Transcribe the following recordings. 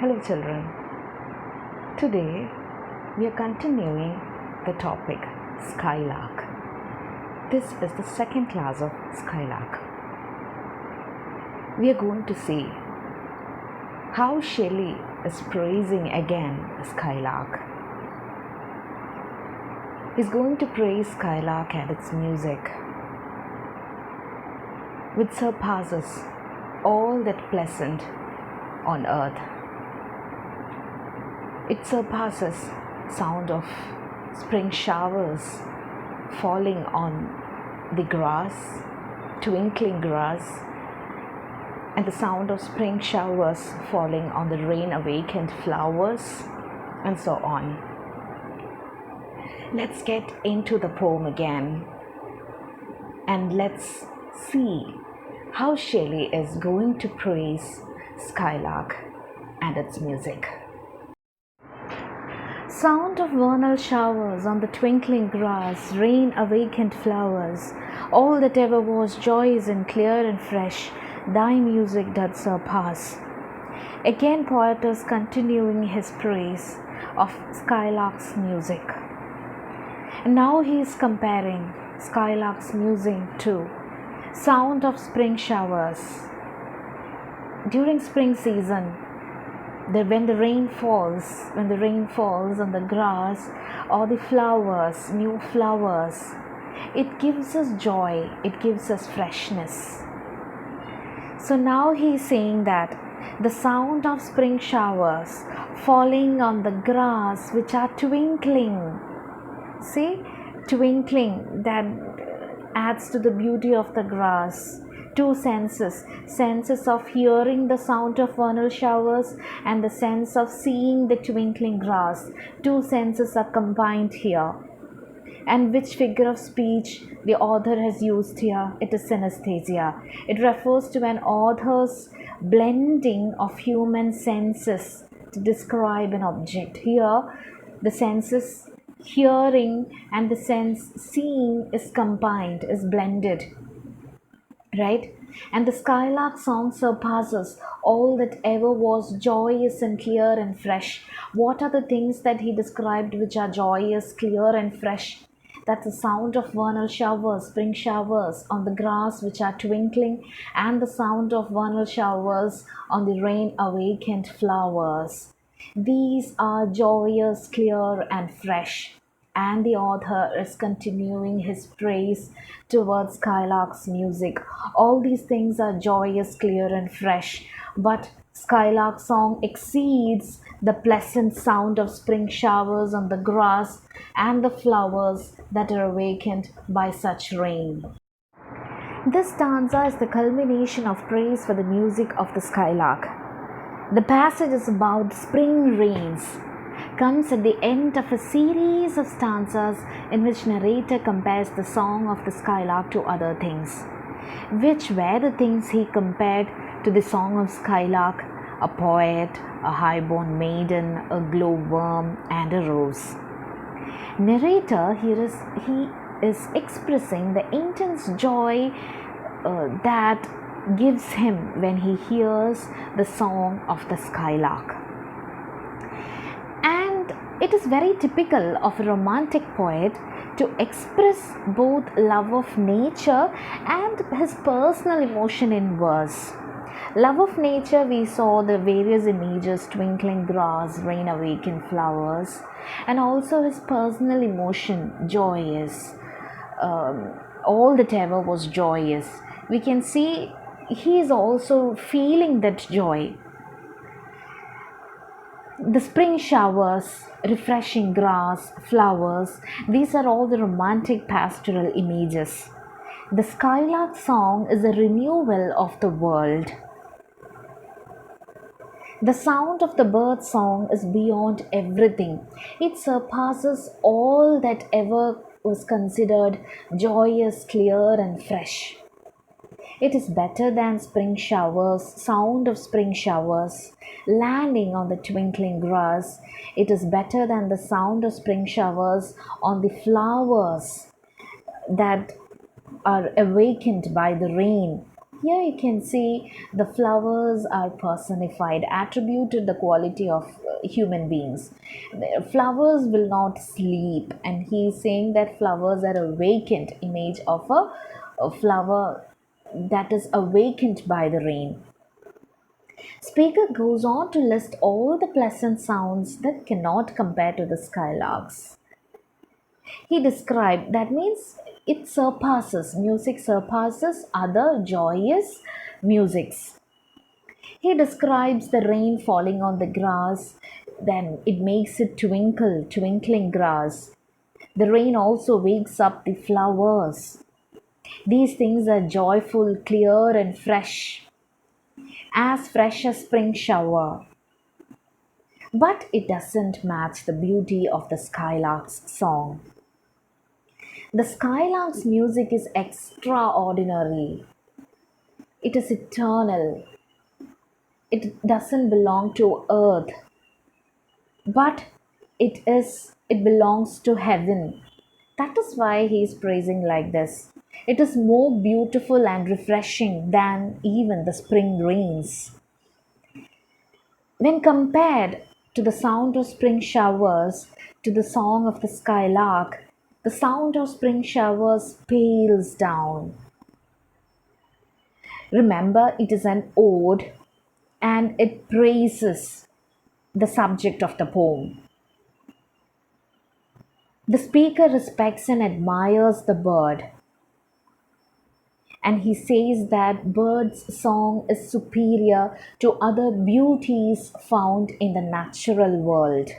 Hello, children. Today we are continuing the topic Skylark. This is the second class of Skylark. We are going to see how Shelley is praising again Skylark. He's going to praise Skylark and its music, which surpasses all that pleasant on earth. It surpasses sound of spring showers falling on the grass, twinkling grass, and the sound of spring showers falling on the rain-awakened flowers, and so on. Let's get into the poem again, and let's see how Shelley is going to praise Skylark and its music. Sound of vernal showers on the twinkling grass, rain-awakened flowers, all that ever was joyous and clear and fresh, thy music doth surpass. Again poetess continuing his praise of Skylark's music. And now he is comparing Skylark's music to sound of spring showers. During spring season, when the rain falls on the grass or the flowers, new flowers, it gives us joy, it gives us freshness. So now he is saying that the sound of spring showers falling on the grass which are twinkling, twinkling, that adds to the beauty of the grass. Two senses of hearing the sound of vernal showers and the sense of seeing the twinkling grass. Two senses are combined here. And which figure of speech the author has used here? It is synesthesia. It refers to an author's blending of human senses to describe an object. Here, the senses hearing and the sense seeing is combined, is blended. Right? And the Skylark song surpasses all that ever was joyous and clear and fresh. What are the things that he described which are joyous, clear and fresh? That's the sound of vernal showers, spring showers on the grass which are twinkling, and the sound of vernal showers on the rain-awakened flowers. These are joyous, clear and fresh. And the author is continuing his praise towards Skylark's music. All these things are joyous, clear and fresh, but Skylark's song exceeds the pleasant sound of spring showers on the grass and the flowers that are awakened by such rain. This stanza is the culmination of praise for the music of the Skylark. The passage is about spring rains, comes at the end of a series of stanzas in which narrator compares the song of the Skylark to other things. Which were the things he compared to the song of Skylark? A poet, a high-born maiden, a glowworm, and a rose. Narrator here he is expressing the intense joy that gives him when he hears the song of the Skylark. It is very typical of a romantic poet to express both love of nature and his personal emotion in verse. Love of nature, we saw the various images, twinkling grass, rain-awakened flowers, and also his personal emotion, joyous. All that ever was joyous. We can see he is also feeling that joy. The spring showers, refreshing grass, flowers, these are all the romantic pastoral images. The Skylark song is a renewal of the world. The sound of the bird song is beyond everything. It surpasses all that ever was considered joyous, clear and fresh. It is better than spring showers, sound of spring showers landing on the twinkling grass. It is better than the sound of spring showers on the flowers that are awakened by the rain. Here you can see the flowers are personified, attributed the quality of human beings. The flowers will not sleep, and he is saying that flowers are awakened, image of a flower that is awakened by the rain. Speaker goes on to list all the pleasant sounds that cannot compare to the skylarks. He described that means it surpasses, music surpasses other joyous musics. He describes the rain falling on the grass, then it makes it twinkle, twinkling grass. The rain also wakes up the flowers. These things are joyful, clear, and fresh as spring shower. But it doesn't match the beauty of the skylark's song. The skylark's music is extraordinary. It is eternal. It doesn't belong to earth, but it belongs to heaven. That is why he is praising like this. It is more beautiful and refreshing than even the spring rains. When compared to the sound of spring showers, to the song of the skylark, the sound of spring showers pales down. Remember, it is an ode and it praises the subject of the poem. The speaker respects and admires the bird, and he says that bird's song is superior to other beauties found in the natural world.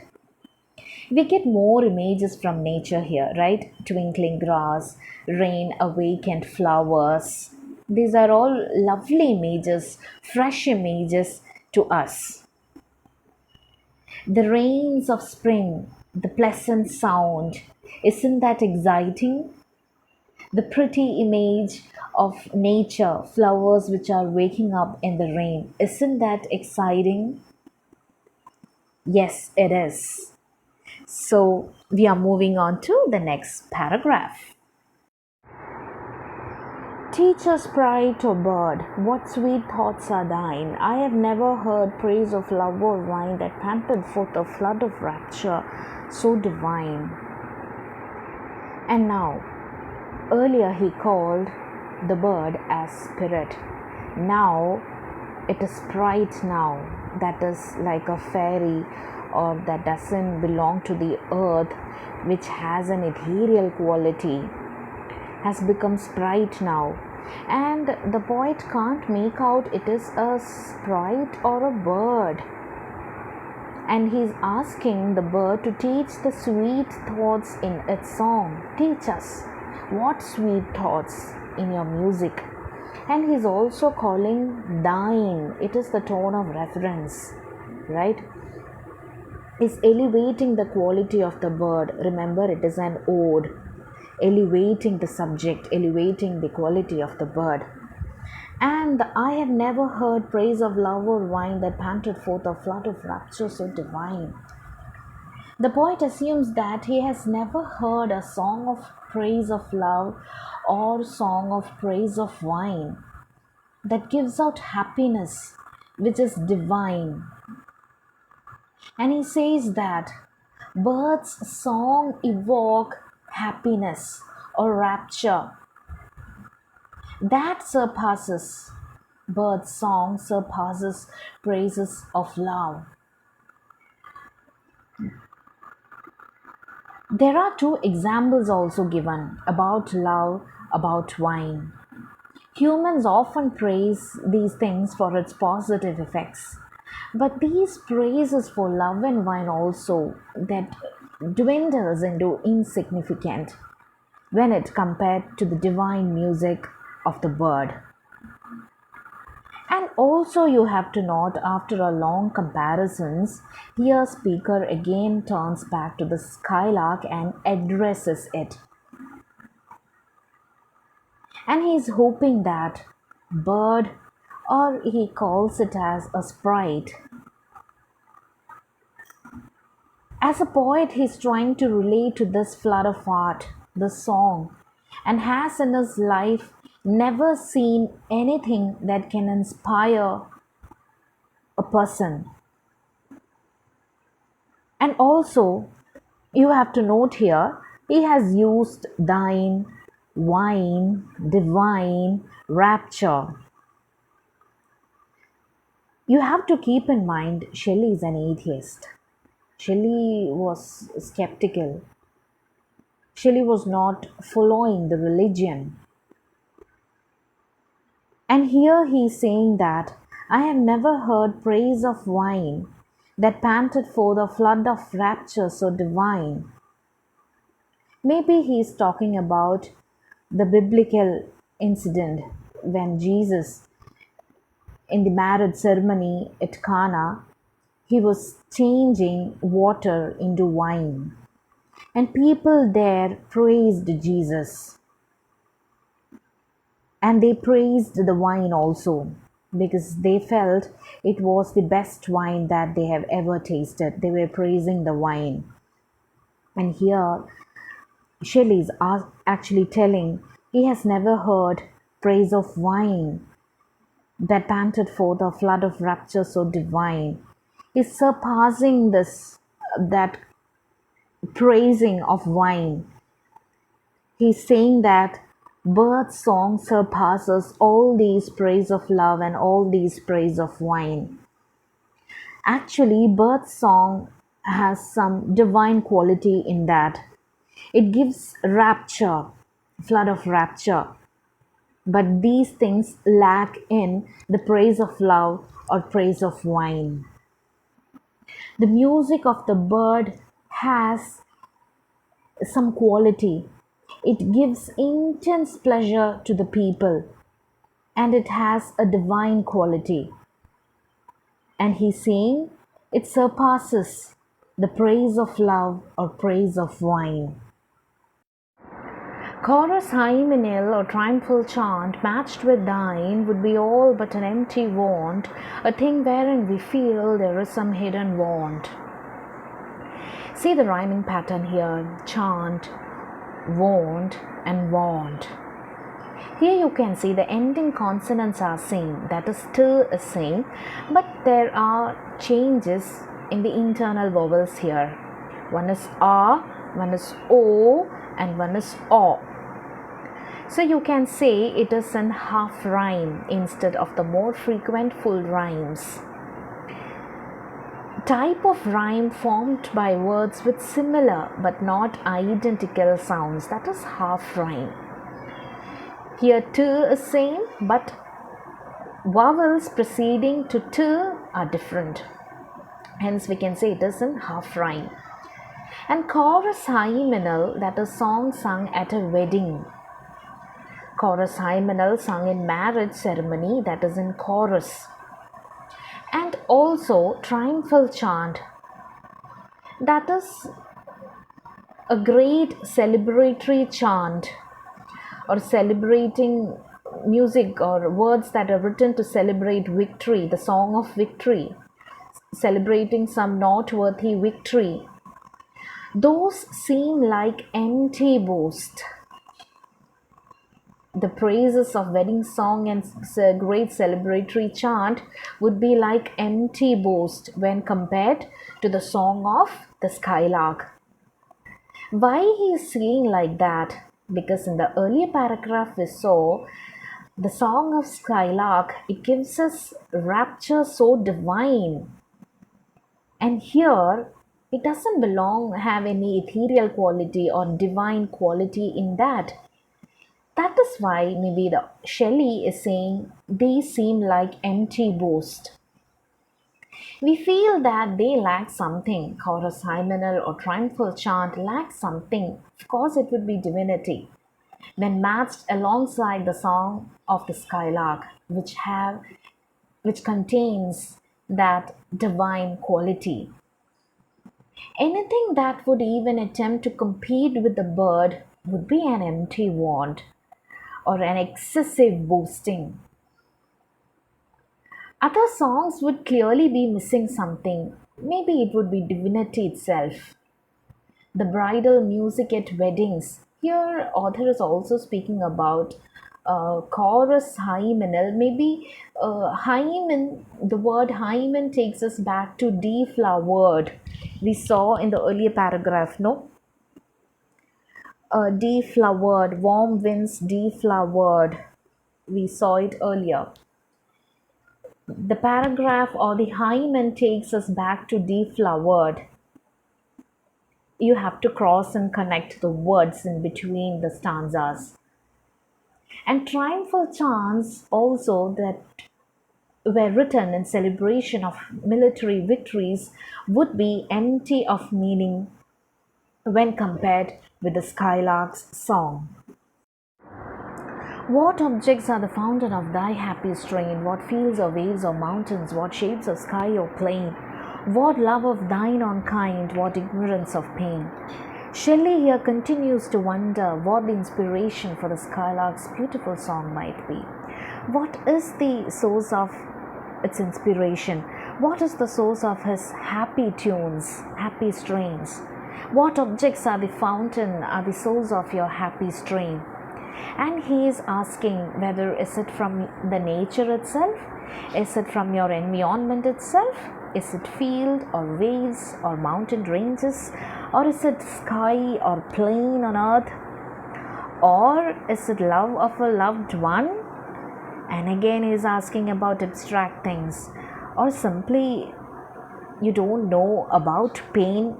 We get more images from nature here, right? Twinkling grass, rain awakened flowers. These are all lovely images, fresh images to us. The rains of spring, the pleasant sound, isn't that exciting? The pretty image of nature, flowers which are waking up in the rain, isn't that exciting? Yes, it is. So, we are moving on to the next paragraph. Teacher's pride to bird, what sweet thoughts are thine? I have never heard praise of love or wine that panted forth a flood of rapture so divine. And now, earlier he called the bird as spirit. Now it is sprite now, that is like a fairy or that doesn't belong to the earth, which has an ethereal quality, has become sprite now. And the poet can't make out it is a sprite or a bird. And he's asking the bird to teach the sweet thoughts in its song. Teach us what sweet thoughts in your music. And he's also calling thine. It is the tone of reference, right? Is elevating the quality of the bird. Remember, it is an ode. Elevating the subject, elevating the quality of the bird. And I have never heard praise of love or wine that panted forth a flood of rapture so divine. The poet assumes that he has never heard a song of praise of love or song of praise of wine that gives out happiness, which is divine. And he says that birds' song evoke happiness or rapture. That surpasses, birds' song surpasses praises of love. There are two examples also given about love, about wine. Humans often praise these things for its positive effects. But these praises for love and wine also that dwindles into insignificant when it compared to the divine music of the bird. And also you have to note after a long comparisons, here speaker again turns back to the skylark and addresses it. And he is hoping that bird, or he calls it as a sprite. As a poet, he is trying to relate to this flood of art, this song, and has in his life never seen anything that can inspire a person. And also, you have to note here, he has used thine, wine, divine, rapture. You have to keep in mind Shelley is an atheist. Shelley was skeptical. Shelley was not following the religion. And here he is saying that I have never heard praise of wine that panted forth a flood of rapture so divine. Maybe he is talking about the biblical incident when Jesus, in the marriage ceremony at Cana, he was changing water into wine. And people there praised Jesus. And they praised the wine also because they felt it was the best wine that they have ever tasted. They were praising the wine. And here Shelley is actually telling he has never heard praise of wine that panted forth a flood of rapture so divine. Is surpassing this, that praising of wine. He's saying that bird song surpasses all these praise of love and all these praise of wine. Actually, bird song has some divine quality in that. It gives rapture, flood of rapture. But these things lack in the praise of love or praise of wine. The music of the bird has some quality. It gives intense pleasure to the people and it has a divine quality. And he's saying it surpasses the praise of love or praise of wine. Chorus hymeneal or triumphal chant matched with thine would be all but an empty want, a thing wherein we feel there is some hidden want. See the rhyming pattern here: chant, want, and want. Here you can see the ending consonants are same, that is still is same, but there are changes in the internal vowels here. One is A, one is O, and one is O. So you can say it is in half rhyme instead of the more frequent full rhymes. Type of rhyme formed by words with similar but not identical sounds, that is half rhyme. Here t is same but vowels preceding to t are different. Hence we can say it is in half rhyme. And chorus hymeneal, that is song sung at a wedding. Chorus hymeneal sung in marriage ceremony, that is in chorus. And also triumphal chant, that is a great celebratory chant or celebrating music or words that are written to celebrate victory, the song of victory, celebrating some noteworthy victory. Those seem like empty boast. The praises of wedding song and great celebratory chant would be like empty boast when compared to the song of the Skylark. Why he is saying like that? Because in the earlier paragraph we saw the song of Skylark, it gives us rapture so divine. And here it doesn't have any ethereal quality or divine quality in that. That is why maybe the Shelley is saying they seem like empty boast. We feel that they lack something. Chorus hymeneal or triumphal chant lacks something. Of course, it would be divinity. When matched alongside the song of the Skylark, which contains that divine quality. Anything that would even attempt to compete with the bird would be an empty want or an excessive boasting. Other songs would clearly be missing something. Maybe it would be divinity itself. The bridal music at weddings. Here, author is also speaking about chorus hymenal. Maybe hymen, the word hymen takes us back to deflowered. We saw in the earlier paragraph, no? Deflowered, warm winds deflowered. We saw it earlier. The paragraph or the hymen takes us back to deflowered. You have to cross and connect the words in between the stanzas. And triumphal chants also that were written in celebration of military victories would be empty of meaning when compared with the Skylark's song. What objects are the fountain of thy happy strain? What fields or waves or mountains? What shapes of sky or plain? What love of thine on kind? What ignorance of pain? Shelley here continues to wonder what the inspiration for the Skylark's beautiful song might be. What is the source of its inspiration? What is the source of his happy tunes, happy strains? What objects are the fountain, are the source of your happy strain? And he is asking whether is it from the nature itself, is it from your environment itself, is it field or waves or mountain ranges, or is it sky or plain on earth, or is it love of a loved one? And again he is asking about abstract things, or simply you don't know about pain.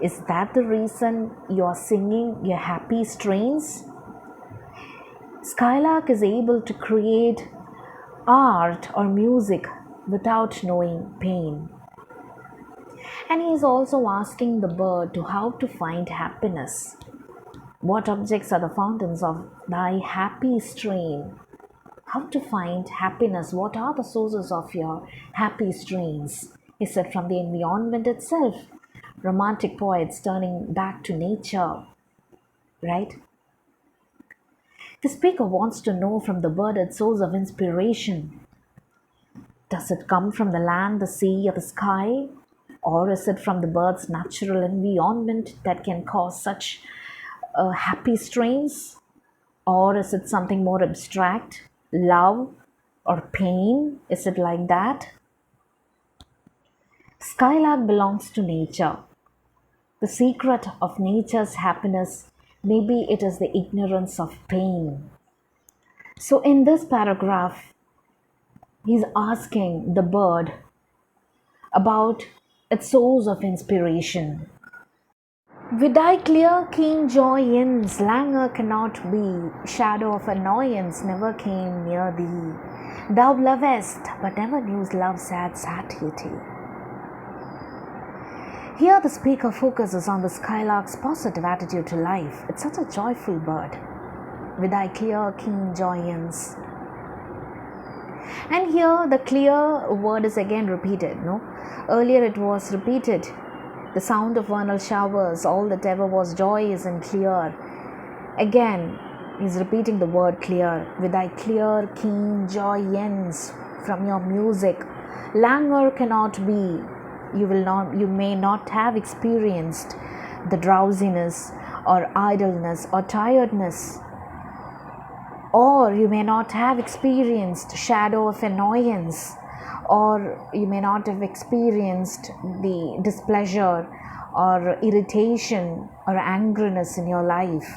Is that the reason you are singing your happy strains? Skylark is able to create art or music without knowing pain. And he is also asking the bird to how to find happiness. What objects are the fountains of thy happy strain? How to find happiness? What are the sources of your happy strains? Is it from the environment itself? Romantic poets turning back to nature, right? The speaker wants to know from the bird its source of inspiration. Does it come from the land, the sea, or the sky? Or is it from the bird's natural environment that can cause such happy strains? Or is it something more abstract? Love or pain? Is it like that? Skylark belongs to nature. The secret of nature's happiness, maybe it is the ignorance of pain. So in this paragraph, he's asking the bird about its source of inspiration. With thy clear, keen joy ends, languor cannot be, shadow of annoyance never came near thee. Thou lovest, but never knewest love's sad satiety. Here the speaker focuses on the skylark's positive attitude to life. It's such a joyful bird. With thy clear, keen joy ends. And here the clear word is again repeated. No, earlier it was repeated. The sound of vernal showers, all that ever was joyous and clear. Again, he's repeating the word clear. With thy clear, keen joy ends from your music. Languor cannot be. You may not have experienced the drowsiness or idleness or tiredness, or you may not have experienced shadow of annoyance, or you may not have experienced the displeasure or irritation or angriness in your life.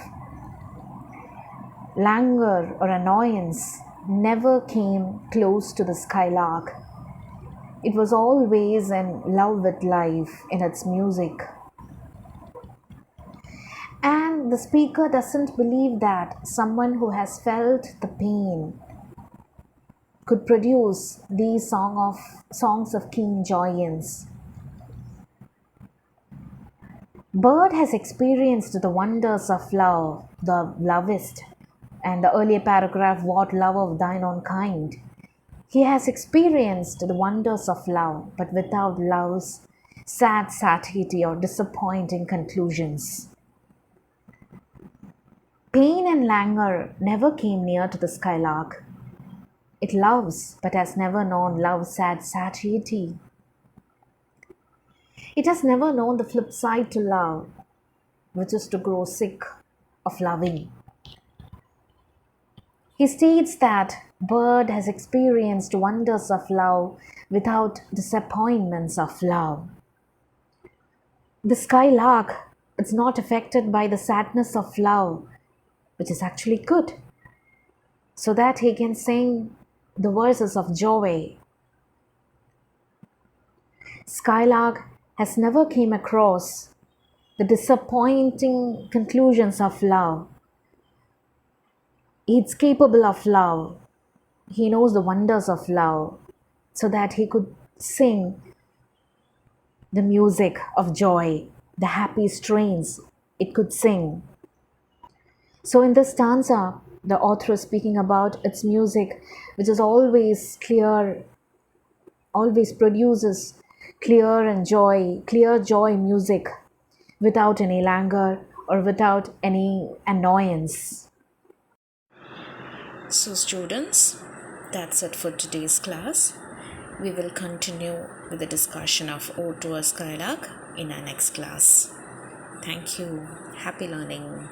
Languor or annoyance never came close to the skylark. It was always in love with life in its music. And the speaker doesn't believe that someone who has felt the pain could produce these songs of keen joyance. Bird has experienced the wonders of love, the lovest, and the earlier paragraph, what love of thine own kind. He has experienced the wonders of love, but without love's sad satiety or disappointing conclusions. Pain and languor never came near to the skylark. It loves, but has never known love's sad satiety. It has never known the flip side to love, which is to grow sick of loving. He states that bird has experienced wonders of love without disappointments of love. The skylark is not affected by the sadness of love, which is actually good, so that he can sing the verses of joy. Skylark has never came across the disappointing conclusions of love. He's capable of love. He knows the wonders of love, so that he could sing the music of joy, the happy strains it could sing. So in this stanza, the author is speaking about its music, which is always clear, always produces clear joy music without any languor or without any annoyance. So students, that's it for today's class. We will continue with the discussion of Ode to a Skylark in our next class. Thank you. Happy learning.